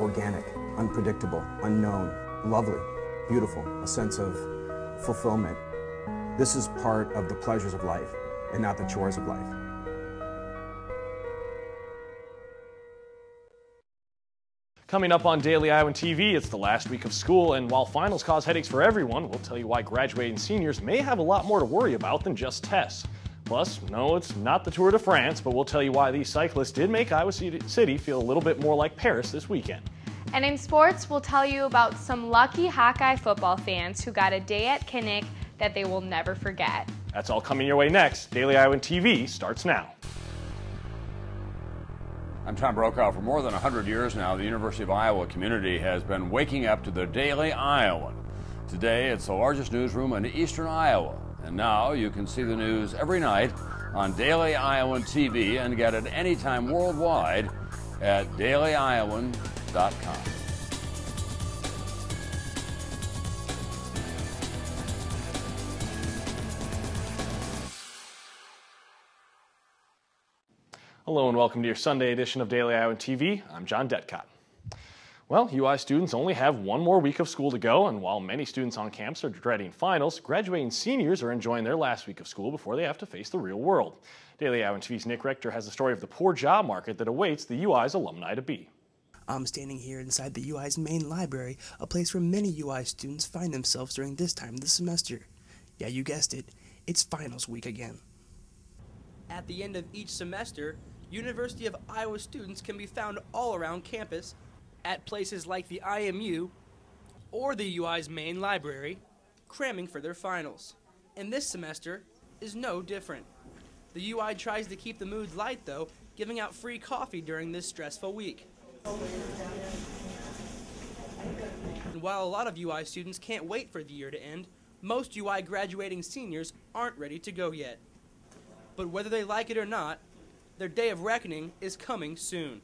organic, unpredictable, unknown, lovely, beautiful, a sense of fulfillment. This is part of the pleasures of life and not the chores of life. Coming up on Daily Iowan TV, it's the last week of school, and while finals cause headaches for everyone, we'll tell you why graduating seniors may have a lot more to worry about than just tests. Plus, no, it's not the Tour de France, but we'll tell you why these cyclists did make Iowa City feel a little bit more like Paris this weekend. And in sports, we'll tell you about some lucky Hawkeye football fans who got a day at Kinnick that they will never forget. That's all coming your way next. Daily Iowan TV starts now. I'm Tom Brokaw. For more than 100 years now, the University of Iowa community has been waking up to the Daily Iowan. Today, it's the largest newsroom in eastern Iowa. And now you can see the news every night on Daily Iowan TV and get it anytime worldwide at dailyiowan.com. Hello and welcome to your Sunday edition of Daily Iowan TV. I'm John Detcott. Well, UI students only have one more week of school to go, and while many students on campus are dreading finals, graduating seniors are enjoying their last week of school before they have to face the real world. Daily Iowan TV's Rector has the story of the poor job market that awaits the UI's alumni-to-be. I'm standing here inside the UI's main library, a place where many UI students find themselves during this time of the semester. Yeah, you guessed it, it's finals week again. At the end of each semester, University of Iowa students can be found all around campus at places like the IMU or the UI's main library, cramming for their finals. And this semester is no different. The UI tries to keep the mood light, though, giving out free coffee during this stressful week. And while a lot of UI students can't wait for the year to end, most UI graduating seniors aren't ready to go yet. But whether they like it or not, their day of reckoning is coming soon.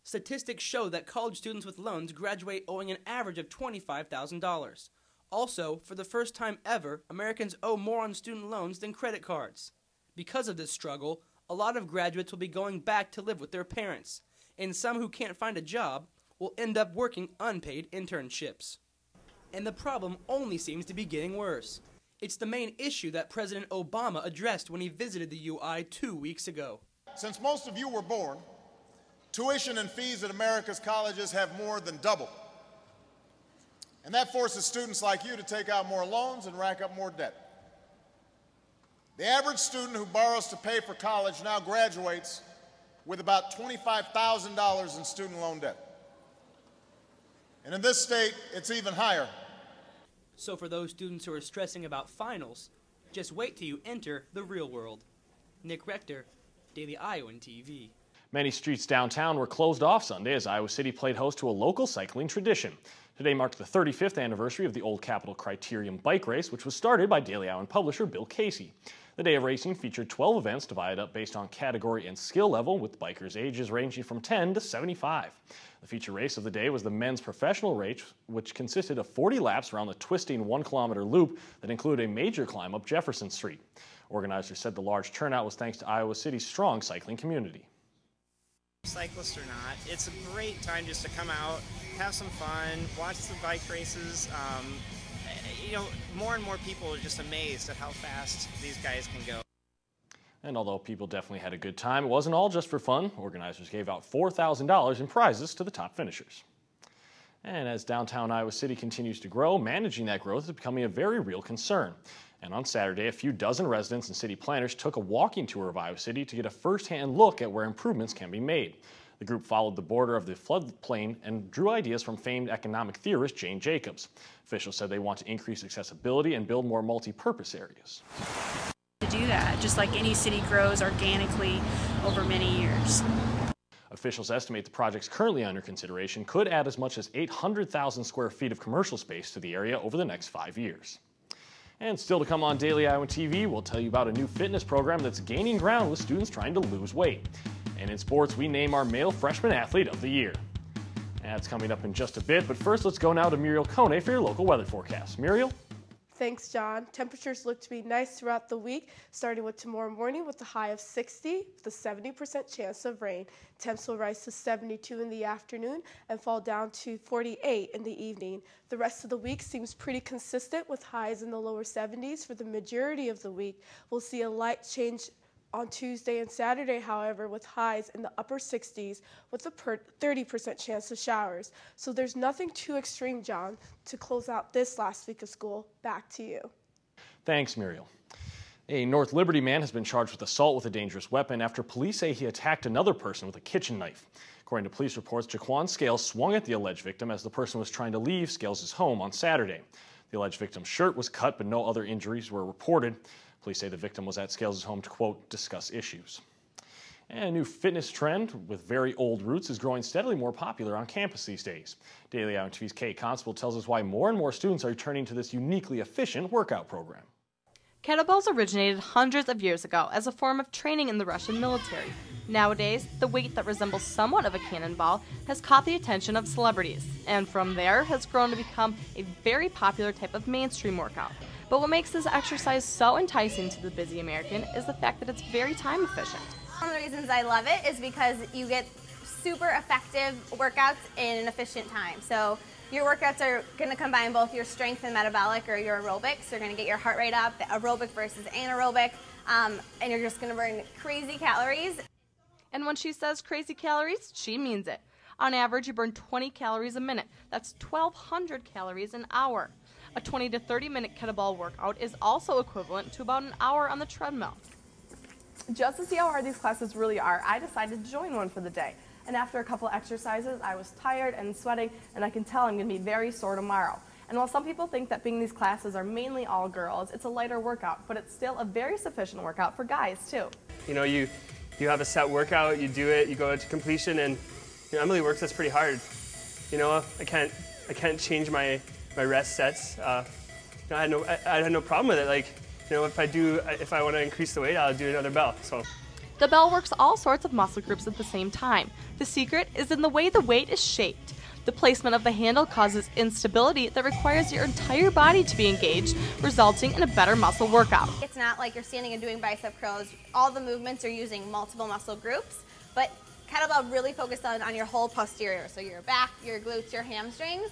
Statistics show that college students with loans graduate owing an average of $25,000. Also, for the first time ever, Americans owe more on student loans than credit cards. Because of this struggle, a lot of graduates will be going back to live with their parents, and some who can't find a job will end up working unpaid internships. And the problem only seems to be getting worse. It's the main issue that President Obama addressed when he visited the UI 2 weeks ago. Since most of you were born, tuition and fees at America's colleges have more than doubled. And that forces students like you to take out more loans and rack up more debt. The average student who borrows to pay for college now graduates with about $25,000 in student loan debt. And in this state, it's even higher. So for those students who are stressing about finals, just wait till you enter the real world. Rector, Daily Iowan TV. Many streets downtown were closed off Sunday as Iowa City played host to a local cycling tradition. Today marked the 35th anniversary of the Old Capitol Criterium bike race, which was started by Daily Iowan publisher Bill Casey. The day of racing featured 12 events divided up based on category and skill level, with bikers' ages ranging from 10 to 75. The feature race of the day was the men's professional race, which consisted of 40 laps around the twisting 1-kilometer loop that included a major climb up Jefferson Street. Organizers said the large turnout was thanks to Iowa City's strong cycling community. Cyclist or not, it's a great time just to come out, have some fun, watch the bike races. More and more people are just amazed at how fast these guys can go. And although people definitely had a good time, it wasn't all just for fun. Organizers gave out $4,000 in prizes to the top finishers. And as downtown Iowa City continues to grow, managing that growth is becoming a very real concern. And on Saturday, a few dozen residents and city planners took a walking tour of Iowa City to get a first-hand look at where improvements can be made. The group followed the border of the floodplain and drew ideas from famed economic theorist Jane Jacobs. Officials said they want to increase accessibility and build more multi-purpose areas. To do that, just like any city grows organically over many years. Officials estimate the projects currently under consideration could add as much as 800,000 square feet of commercial space to the area over the next 5 years. And still to come on Daily Iowan TV, we'll tell you about a new fitness program that's gaining ground with students trying to lose weight. And in sports, we name our male freshman athlete of the year. That's coming up in just a bit, but first let's go now to Muriel Kone for your local weather forecast. Muriel? Thanks, John. Temperatures look to be nice throughout the week, starting with tomorrow morning with a high of 60 with a 70% chance of rain. Temps will rise to 72 in the afternoon and fall down to 48 in the evening. The rest of the week seems pretty consistent with highs in the lower 70s for the majority of the week. We'll see a light change on Tuesday and Saturday, however, with highs in the upper 60s with a 30% chance of showers. So there's nothing too extreme, John, to close out this last week of school. Back to you. Thanks, Muriel. A North Liberty man has been charged with assault with a dangerous weapon after police say he attacked another person with a kitchen knife. According to police reports, Jaquan Scales swung at the alleged victim as the person was trying to leave Scales' home on Saturday. The alleged victim's shirt was cut, but no other injuries were reported. Police say the victim was at Scales' home to, quote, discuss issues. And a new fitness trend with very old roots is growing steadily more popular on campus these days. Daily Iowan TV's Kate Constable tells us why more and more students are turning to this uniquely efficient workout program. Kettlebells originated hundreds of years ago as a form of training in the Russian military. Nowadays, the weight that resembles somewhat of a cannonball has caught the attention of celebrities, and from there has grown to become a very popular type of mainstream workout. But what makes this exercise so enticing to the busy American is the fact that it's very time efficient. One of the reasons I love it is because you get super effective workouts in an efficient time. So your workouts are going to combine both your strength and metabolic, or your aerobics. You're going to get your heart rate up, the aerobic versus anaerobic, and you're just going to burn crazy calories. And when she says crazy calories, she means it. On average, you burn 20 calories a minute. That's 1,200 calories an hour. A 20 to 30 minute kettlebell workout is also equivalent to about an hour on the treadmill. Just to see how hard these classes really are, I decided to join one for the day. And after a couple exercises, I was tired and sweating, and I can tell I'm going to be very sore tomorrow. And while some people think that being in these classes are mainly all girls, it's a lighter workout, but it's still a very sufficient workout for guys too. You know, you have a set workout, you do it, you go to completion, and Emily works us pretty hard. You know, I can't change my rest sets. I had no problem with it. Like, if I want to increase the weight, I'll do another bell. So. The bell works all sorts of muscle groups at the same time. The secret is in the way the weight is shaped. The placement of the handle causes instability that requires your entire body to be engaged, resulting in a better muscle workout. It's not like you're standing and doing bicep curls. All the movements are using multiple muscle groups, but kettlebell really focused on your whole posterior, so your back, your glutes, your hamstrings,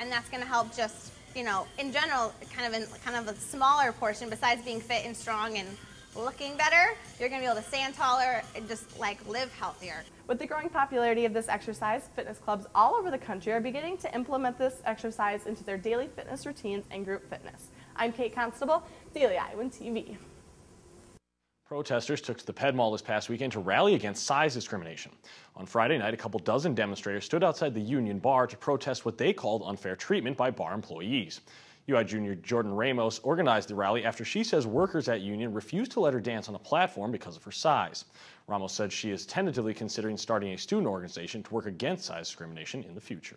and that's going to help just, in general, kind of a smaller portion. Besides being fit and strong and looking better, you're going to be able to stand taller and just live healthier. With the growing popularity of this exercise, fitness clubs all over the country are beginning to implement this exercise into their daily fitness routines and group fitness. I'm Kate Constable, Daily Iowan TV. Protesters took to the Ped Mall this past weekend to rally against size discrimination. On Friday night, a couple dozen demonstrators stood outside the Union Bar to protest what they called unfair treatment by bar employees. UI junior Jordan Ramos organized the rally after she says workers at Union refused to let her dance on a platform because of her size. Ramos said she is tentatively considering starting a student organization to work against size discrimination in the future.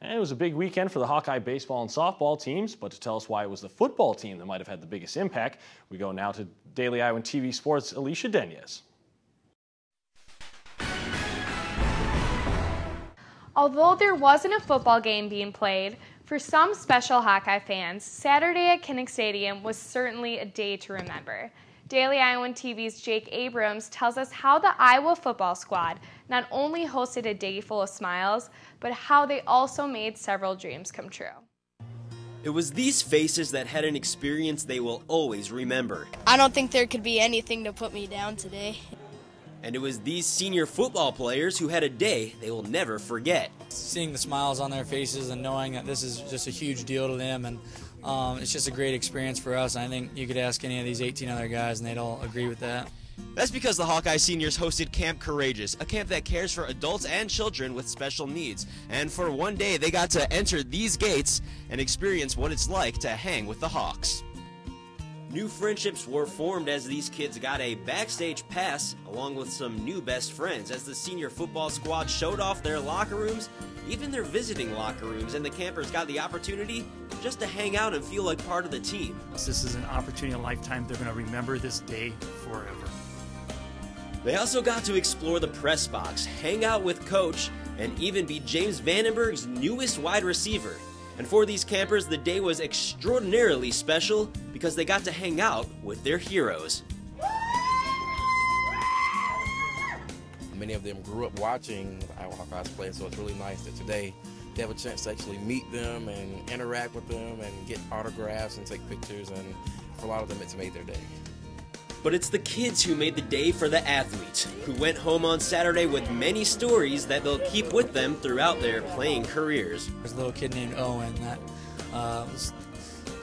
And it was a big weekend for the Hawkeye baseball and softball teams, but to tell us why it was the football team that might have had the biggest impact, we go now to Daily Iowan TV Sports' Alicia Denez. Although there wasn't a football game being played, for some special Hawkeye fans, Saturday at Kinnick Stadium was certainly a day to remember. Daily Iowan TV's Jake Abrams tells us how the Iowa football squad not only hosted a day full of smiles, but how they also made several dreams come true. It was these faces that had an experience they will always remember. I don't think there could be anything to put me down today. And it was these senior football players who had a day they will never forget. Seeing the smiles on their faces and knowing that this is just a huge deal to them, and it's just a great experience for us. I think you could ask any of these 18 other guys and they'd all agree with that. That's because the Hawkeye seniors hosted Camp Courageous, a camp that cares for adults and children with special needs. And for one day, they got to enter these gates and experience what it's like to hang with the Hawks. New friendships were formed as these kids got a backstage pass along with some new best friends as the senior football squad showed off their locker rooms, even their visiting locker rooms, and the campers got the opportunity just to hang out and feel like part of the team. This is an opportunity in a lifetime. They're going to remember this day forever. They also got to explore the press box, hang out with Coach, and even be James Vandenberg's newest wide receiver. And for these campers, the day was extraordinarily special because they got to hang out with their heroes. Many of them grew up watching Iowa Hawkeyes play, so it's really nice that today they have a chance to actually meet them and interact with them and get autographs and take pictures, and for a lot of them it's made their day. But it's the kids who made the day for the athletes, who went home on Saturday with many stories that they'll keep with them throughout their playing careers. There's a little kid named Owen that was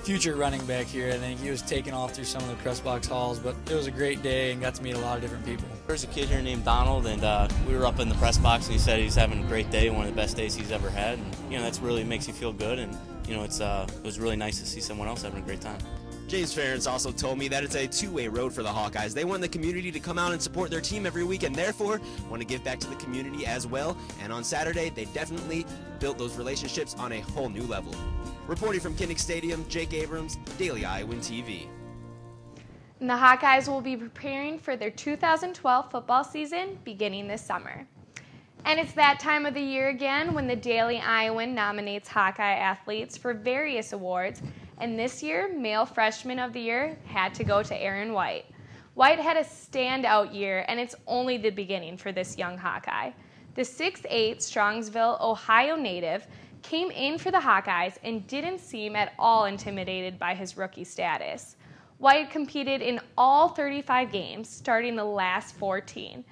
future running back here. I think he was taken off through some of the press box halls, but it was a great day and got to meet a lot of different people. There's a kid here named Donald, and we were up in the press box, and he said he's having a great day, one of the best days he's ever had, and that's really makes you feel good, and it was really nice to see someone else having a great time. James Ferentz also told me that it's a two-way road for the Hawkeyes. They want the community to come out and support their team every week, and therefore want to give back to the community as well. And on Saturday, they definitely built those relationships on a whole new level. Reporting from Kinnick Stadium, Jake Abrams, Daily Iowan TV. And the Hawkeyes will be preparing for their 2012 football season beginning this summer. And it's that time of the year again when the Daily Iowan nominates Hawkeye athletes for various awards. And this year, Male Freshman of the Year had to go to Aaron White. White had a standout year, and it's only the beginning for this young Hawkeye. The 6'8" Strongsville, Ohio native came in for the Hawkeyes and didn't seem at all intimidated by his rookie status. White competed in all 35 games, starting the last 14.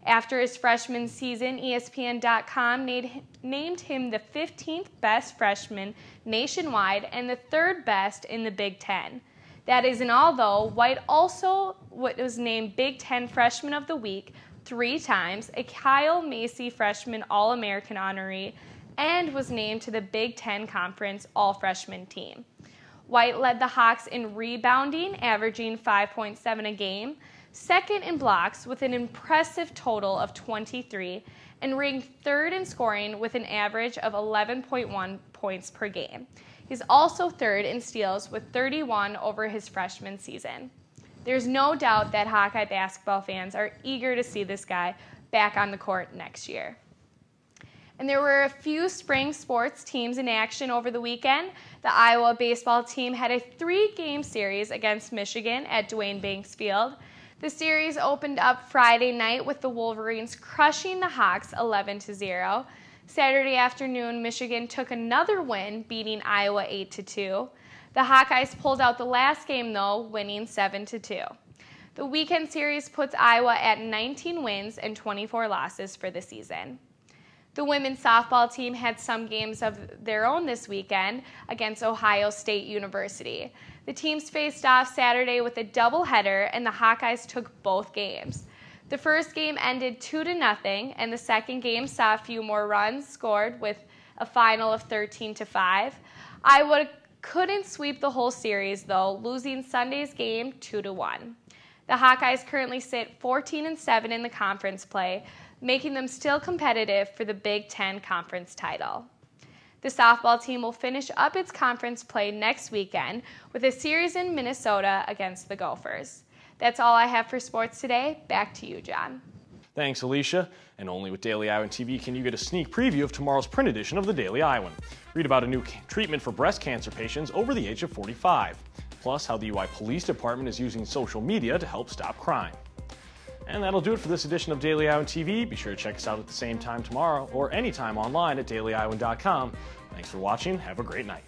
After his freshman season, ESPN.com named him the 15th best freshman nationwide and the 3rd best in the Big Ten. That isn't all, though. White also was named Big Ten Freshman of the Week 3 times, a Kyle Macy Freshman All-American honoree, and was named to the Big Ten Conference All-Freshman team. White led the Hawks in rebounding, averaging 5.7 a game, second in blocks with an impressive total of 23, and ranked 3rd in scoring with an average of 11.1 points per game. He's also 3rd in steals with 31 over his freshman season. There's no doubt that Hawkeye basketball fans are eager to see this guy back on the court next year. And there were a few spring sports teams in action over the weekend. The Iowa baseball team had a 3-game series against Michigan at Duane Banks Field. The series opened up Friday night with the Wolverines crushing the Hawks 11-0. Saturday afternoon, Michigan took another win, beating Iowa 8-2. The Hawkeyes pulled out the last game, though, winning 7-2. The weekend series puts Iowa at 19 wins and 24 losses for the season. The women's softball team had some games of their own this weekend against Ohio State University. The teams faced off Saturday with a doubleheader, and the Hawkeyes took both games. The first game ended 2-0, and the second game saw a few more runs scored with a final of 13-5. Iowa couldn't sweep the whole series, though, losing Sunday's game 2-1. The Hawkeyes currently sit 14-7 in the conference play, making them still competitive for the Big Ten Conference title. The softball team will finish up its conference play next weekend with a series in Minnesota against the Gophers. That's all I have for sports today. Back to you, John. Thanks, Alicia. And only with Daily Iowan TV can you get a sneak preview of tomorrow's print edition of the Daily Iowan. Read about a new treatment for breast cancer patients over the age of 45. Plus, how the UI Police Department is using social media to help stop crime. And that'll do it for this edition of Daily Iowan TV. Be sure to check us out at the same time tomorrow or anytime online at dailyiowan.com. Thanks for watching. Have a great night.